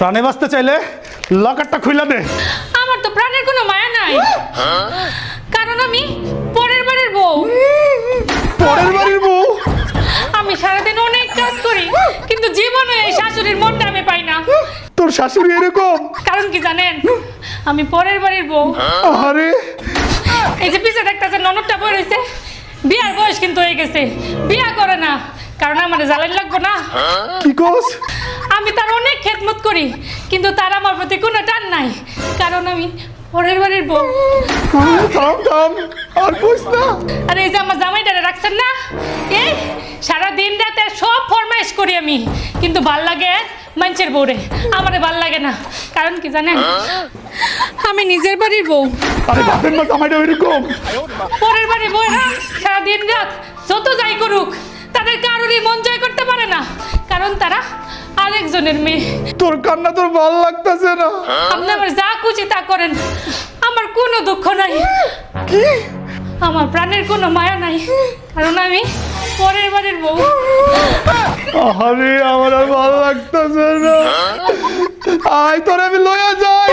প্রাণে বাঁচতে চাইলে লকারটা খুইলা দে। আমার তো প্রাণের কোনো মায়া নাই, কারণ আমি পরের বাড়ির বউ। পরের বাড়ির বউ? আমি সারাদিন অনেক কাজ করি, কিন্তু জীবনে এই শাশুড়ির মনটা আমি পাই না। তোর শাশুড়ি এরকম? কারণ কি জানেন, আমি পরের বাড়ির বউ। আরে এই যে পিছে দেখতেছে ননদটা বই রয়েছে, বিয়ার বয়স কিন্তু হয়ে গেছে, বিয়া করে না, কারণ আমার জ্বালানি লাগবো না। কি কস? আমি তার অনেক খেদমত করি, কিন্তু তার আমার প্রতি কোনো টান নাই, কারণ আমি পরের বাড়ির বউ। থাম থাম, আর কইস না। আর এই যে আমার জামাইটারে রাখছেন না, এই সারা দিন রাতে সব ফরমাইশ করি আমি, কিন্তু ভাল লাগে মানুষের বউরে, আমারে ভাল লাগে না। কারণ কি জানেন, আমি নিজের বাড়ির বউ। আরে বাপের মা জামাইটা এরকম? পরের বাড়ির বউরা সারা দিন রাত যত যাই করুক, তাদের কারোরই মন জয় করতে পারে না, কারণ তারা আরেকজনের মেয়ে। তোর কান্না তোর ভালো লাগতেছে না? আপনি আমার যা খুশি তা করেন, আমার কোনো দুঃখ নাই, কি? আমার প্রাণের কোনো মায়া নাই, কারণ আমি পরের বাড়ির বউ। আরে আমার আর ভালো লাগতেছে না। আয় তোরে আমি লইয়া যাই।